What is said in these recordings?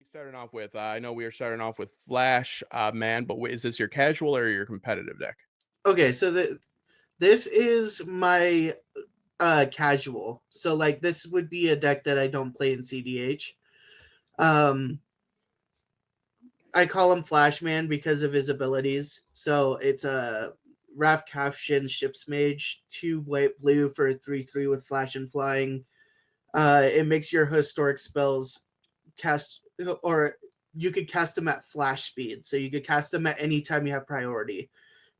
starting off with? I know we are starting off with Flash, man, but is this your casual or your competitive deck? Okay, so this is my casual. So like this would be a deck that I don't play in CDH. Um I call him Flashman because of his abilities. So it's a Raf Kafshin Ships Mage, 2 white blue for 3/3 with flash and flying. It makes your historic spells cast, or you could cast them at flash speed. So you could cast them at any time you have priority,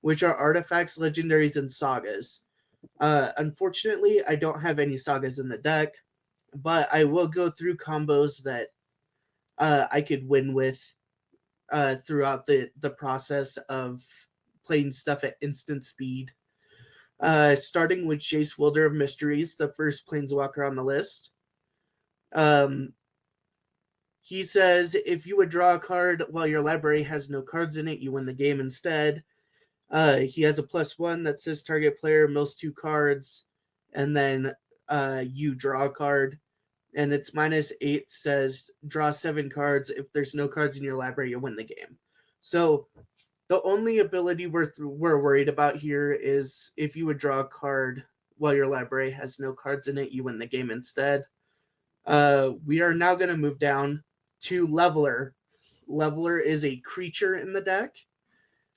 which are artifacts, legendaries, and sagas. Unfortunately, I don't have any sagas in the deck, but I will go through combos that I could win with throughout the process of playing stuff at instant speed. Starting with Jace Wilder of Mysteries, the first Planeswalker on the list. He says, if you would draw a card while your library has no cards in it, you win the game instead. He has a +1 that says target player mills 2 cards, and then you draw a card. And its -8 says draw 7 cards. If there's no cards in your library, you win the game. So the only ability we're worried about here is if you would draw a card while your library has no cards in it, you win the game instead. We are now going to move down to Leveler. Leveler is a creature in the deck.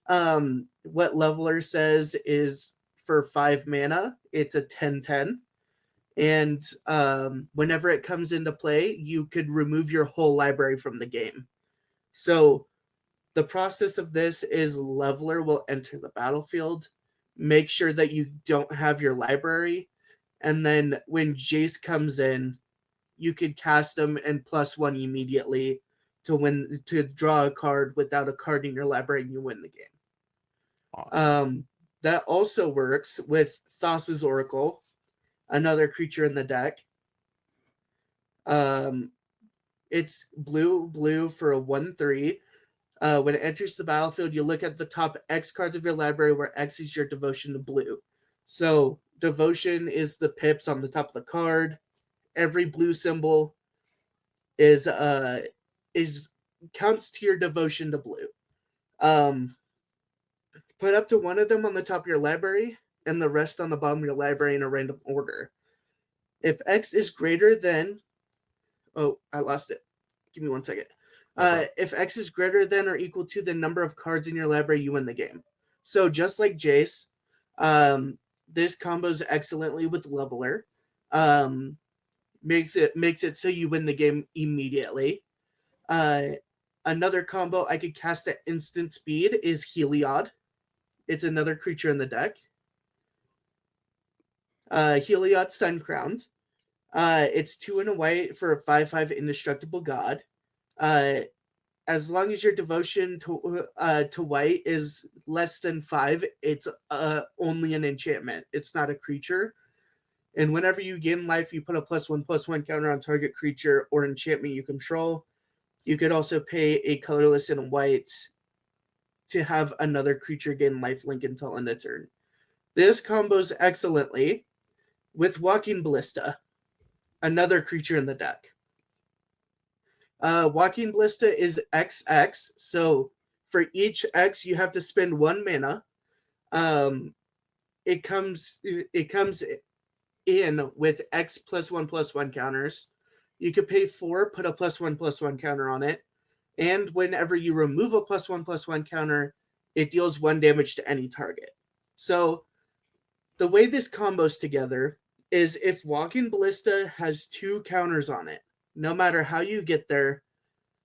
What Leveler says is for 5 mana, it's a 10/10. And whenever it comes into play, you could remove your whole library from the game. So the process of this is Leveler will enter the battlefield, make sure that you don't have your library, and then when Jace comes in, you could cast him and +1 immediately to draw a card without a card in your library, and you win the game. Awesome. That also works with Thassa's Oracle, another creature in the deck. It's blue for a 1/3. When it enters the battlefield, you look at the top X cards of your library, where X is your devotion to blue. So devotion is the pips on the top of the card. Every blue symbol is counts to your devotion to blue. Put up to one of them on the top of your library and the rest on the bottom of your library in a random order. If X is greater than... Oh, I lost it. Give me 1 second. If X is greater than or equal to the number of cards in your library, you win the game. So just like Jace, this combos excellently with Leveler. Makes it so you win the game immediately. Another combo I could cast at instant speed is Heliod. It's another creature in the deck. Heliod Suncrowned. It's 2 and a white for a 5/5 indestructible god. As long as your devotion to white is less than 5, it's only an enchantment. It's not a creature. And whenever you gain life, you put a +1/+1 counter on target creature or enchantment you control. You could also pay a colorless and white to have another creature gain lifelink until end of turn. This combos excellently with Walking Ballista, another creature in the deck. Walking Ballista is XX, so for each X you have to spend 1 mana. It comes in with X +1/+1 counters. You could pay 4, put a +1/+1 counter on it, and whenever you remove a +1/+1 counter, it deals 1 damage to any target. So the way this combos together is if Walking Ballista has 2 counters on it, no matter how you get there,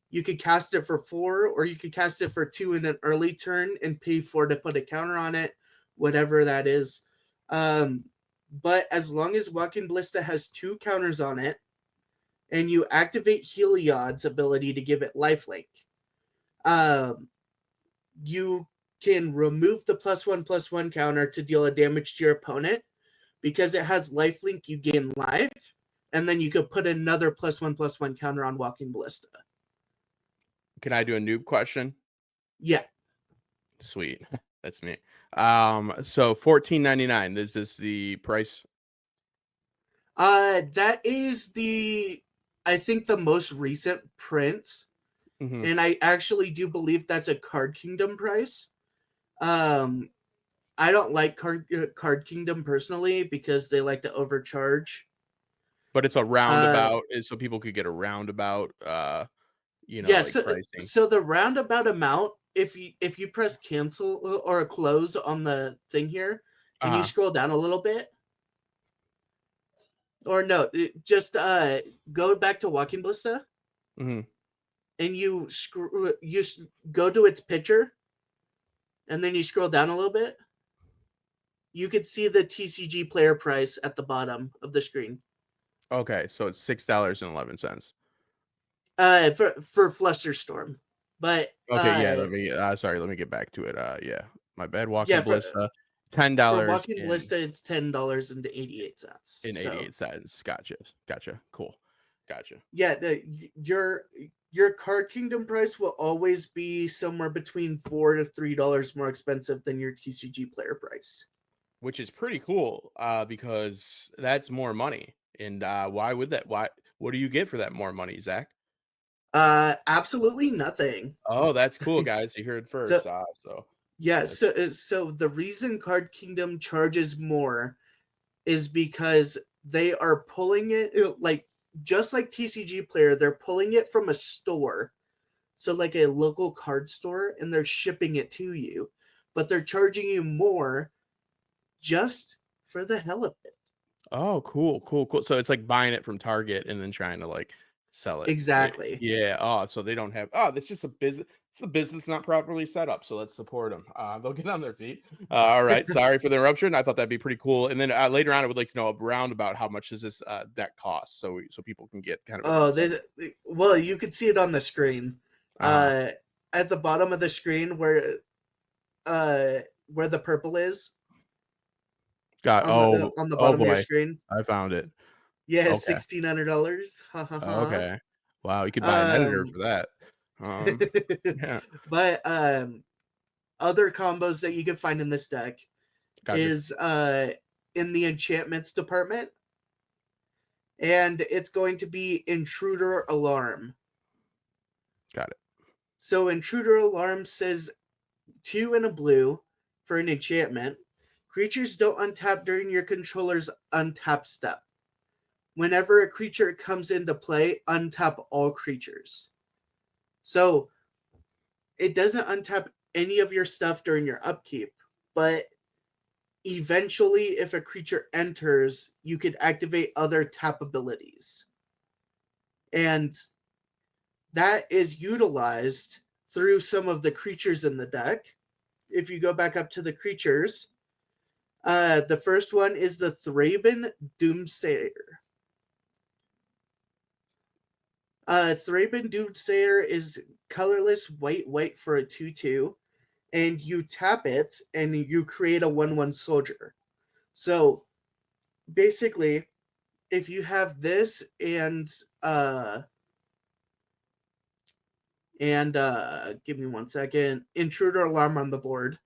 you could cast it for 4, or you could cast it for 2 in an early turn and pay 4 to put a counter on it, whatever that is. But as long as Walking Ballista has 2 counters on it, and you activate Heliod's ability to give it lifelink, you can remove the +1/+1 counter to deal a damage to your opponent. Because it has lifelink, you gain life, and then you could put another +1/+1 counter on Walking Ballista. Can I do a noob question? Yeah. Sweet. That's me. So $14.99. This is the price. That is I think the most recent print. Mhm. and I actually do believe that's a Card Kingdom price. Um, I don't like Card Kingdom personally because they like to overcharge. But it's a Uh, roundabout, so people could get a roundabout, yeah, like, so pricing. so the roundabout amount, if you press cancel or close on the thing here, and you Uh-huh. scroll down a little bit, or no, just go back to Walking Ballista, Mhm. and go to its picture, and then you scroll down a little bit. You could see the TCG player price at the bottom of the screen. Okay, so it's $6.11. For Flusterstorm, but Okay, yeah, let me get back to it, yeah, my bad, yeah, Walking Ballista, for $10 Walking Ballista, it's $10.88. and So 88 cents. Gotcha, cool. Gotcha. yeah, your Card Kingdom price will always be somewhere between $4 to $3 more expensive than your TCG player price. Which is pretty cool, because that's more money, and, why would that what do you get for that more money, Zach? Absolutely nothing. Oh, that's cool, guys, you heard it So first, so yeah, that's so the reason Card Kingdom charges more is because they are pulling it like just like TCG Player, they're pulling it from a store, so like a local card store, and they're shipping it to you, but they're charging you more just for the hell of it. Oh, cool. So it's like buying it from Target and then trying to, like, sell it. Exactly. Yeah, so they don't have that's just a business. It's a business not properly set up, so let's support them. They'll get on their feet. Alright, sorry for the interruption, I thought that'd be pretty cool, and then, later on, I would like to know around about how much does this, deck cost, so people can get kind of an Oh, insight. there's well, you could see it on the screen. Uh-huh. Uh, at the bottom of the screen where the purple is on the Oh bottom of your boy, screen. I found it. Yeah, Okay, $1,600. Ha ha ha. okay. Wow, you could buy an editor Um, for that. Yeah, but other combos that you can find in this deck gotcha. is in the enchantments department, and it's going to be Intruder Alarm. Got it. So Intruder Alarm says 2 and a blue for an enchantment. Creatures don't untap during your controller's untap step. Whenever a creature comes into play, untap all creatures. So it doesn't untap any of your stuff during your upkeep, but eventually, if a creature enters, you could activate other tap abilities. And that is utilized through some of the creatures in the deck. If you go back up to the creatures, the first one is the Thraben Doomsayer. Thraben Doomsayer is colorless white for a 2/2, and you tap it and you create a 1/1 soldier. So basically, if you have this and give me 1 second, intruder alarm on the board,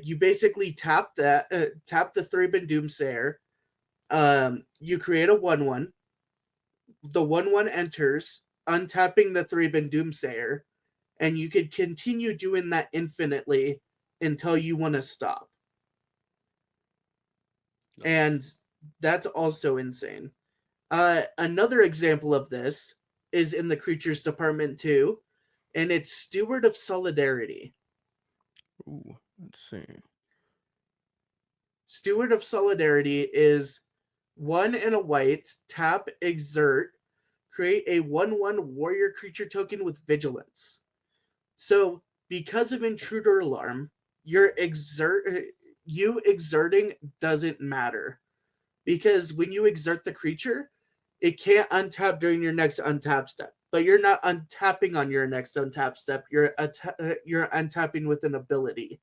you basically tap the Thraben Doomsayer. You create a 1/1. The 1/1 enters, untapping the Thraben Doomsayer, and you could continue doing that infinitely until you want to stop. Nice. And that's also insane. Another example of this is in the creatures department too, and it's Steward of Solidarity. Ooh, let's see. Steward of Solidarity is 1 and a white, tap, exert, create a 1/1 warrior creature token with vigilance. So, because of Intruder Alarm, you exerting doesn't matter, because when you exert the creature, it can't untap during your next untap step. But you're not untapping on your next untap step. You're untapping with an ability.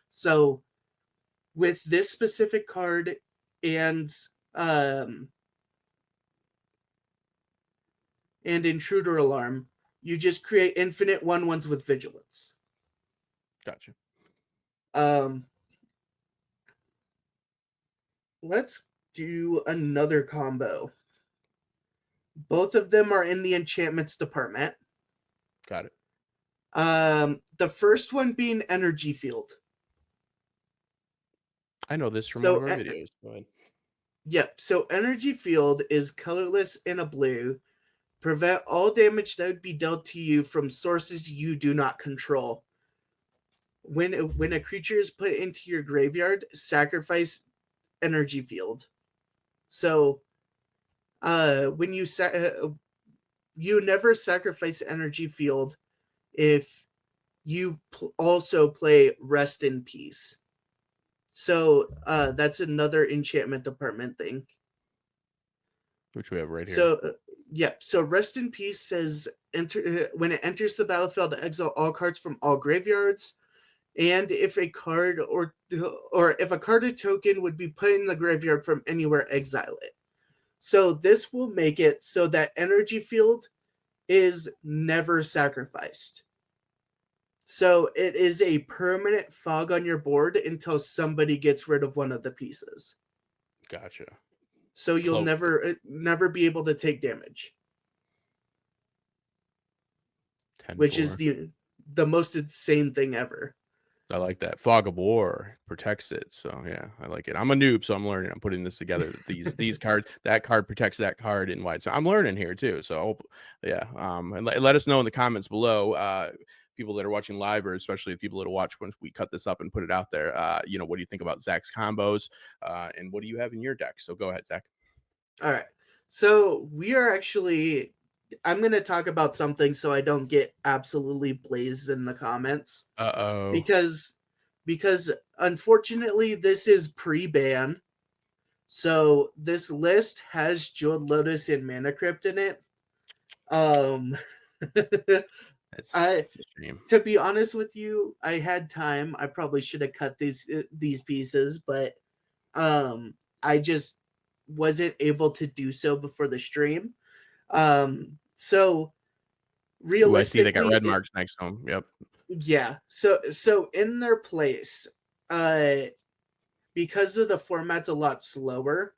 So with this specific card and um and Intruder Alarm, you just create infinite 1/1s with vigilance. Gotcha. Um let's do another combo. Both of them are in the enchantments department. Got it. The first one being energy field. I know this from one of So our videos. Go ahead. yep. So energy field is colorless and a blue. Prevent all damage that would be dealt to you from sources you do not control. When a creature is put into your graveyard, sacrifice energy field. So when you never sacrifice energy field if you also play rest in peace. So that's another enchantment department thing. Which we have right here. So yeah, so rest in peace says when it enters the battlefield, exile all cards from all graveyards, and if a card or if a card or token would be put in the graveyard from anywhere, exile it. So this will make it so that energy field is never sacrificed. So it is a permanent fog on your board until somebody gets rid of one of the pieces. Gotcha. So you'll never be able to take damage. 10-4. Which is the most insane thing ever. I like that. Fog of War protects it. So yeah, I like it. I'm a noob, so I'm learning. I'm putting this together. These cards, that card protects that card in white. So I'm learning here too. So yeah. And let us know in the comments below, people that are watching live, or especially the people that will watch once we cut this up and put it out there. What do you think about Zach's combos? And what do you have in your deck? So go ahead, Zach. All right. So we are actually I'm going to talk about something so I don't get absolutely blazed in the comments. Because unfortunately this is pre-ban. So this list has Jeweled Lotus and Mana Crypt in it. It's a shame. To be honest with you, I had time. I probably should have cut these pieces, but I just wasn't able to do so before the stream. So realistically, I see they got red marks next to them. Yep. Yeah. So in their place, because of the format's a lot slower,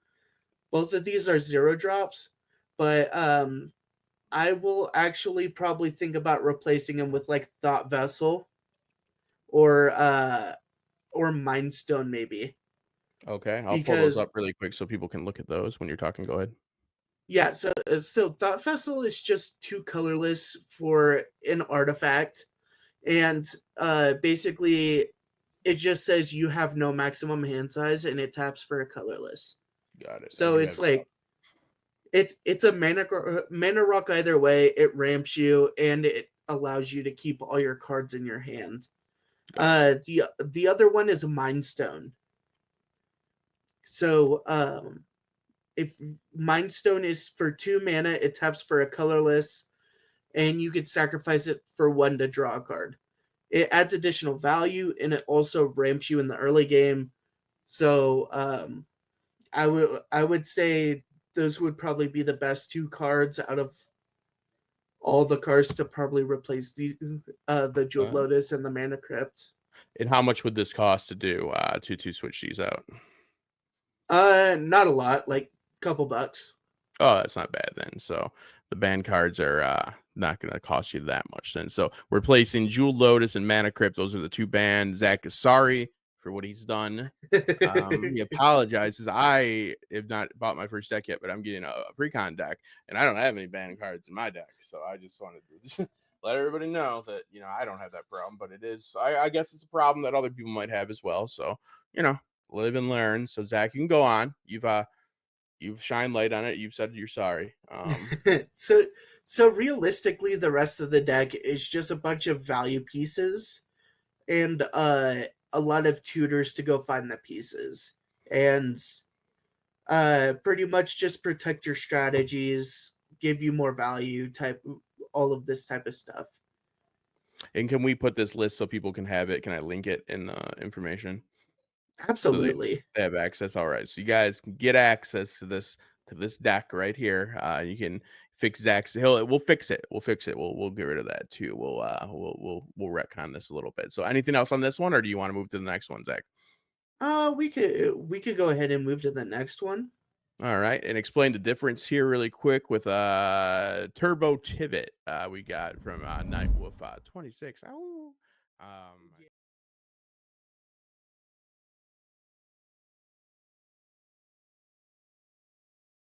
both of these are 0 drops, but I will actually probably think about replacing them with like Thought Vessel or Mind Stone maybe. Okay, I'll pull those up really quick so people can look at those when you're talking. Go ahead. Yeah, so Thought Vessel is just 2 colorless for an artifact, and basically it just says you have no maximum hand size, and it taps for a colorless. Got it. So it's like it's a mana rock either way. It ramps you, and it allows you to keep all your cards in your hand. The other one is Mind Stone. So if Mind Stone is for 2 mana, it taps for a colorless, and you could sacrifice it for 1 to draw a card. It adds additional value, and it also ramps you in the early game. So I would say those would probably be the best 2 cards out of all the cards to probably replace the Jeweled Lotus and the Mana Crypt. And how much would this cost to do to switch these out? Not a lot, like a couple bucks. Oh, that's not bad then. So the band cards are not going to cost you that much then. So we're placing Jeweled Lotus and Mana Crypt. Those are the 2 banned. Zach is sorry for what he's done. He apologizes. I have not bought my first deck yet, but I'm getting a pre-con deck, and I don't have any banned cards in my deck. So I just wanted to let everybody know that, I don't have that problem, but it is, I guess it's a problem that other people might have as well. So, live and learn. So Zach, you can go on. You've shined light on it. You've said you're sorry. So realistically, the rest of the deck is just a bunch of value pieces and a lot of tutors to go find the pieces, and pretty much just protect your strategies, give you more value, all of this type of stuff. And can we put this list so people can have it? Can I link it in the information? Absolutely. So they have access. All right. So you guys can get access to this deck right here. You can fix Zach's. We'll fix it. We'll get rid of that too. We'll retcon this a little bit. So anything else on this one, or do you want to move to the next one, Zach? We could go ahead and move to the next one. All right, and explain the difference here really quick with Turbo Tivit we got from Nightwolf 26. Oh,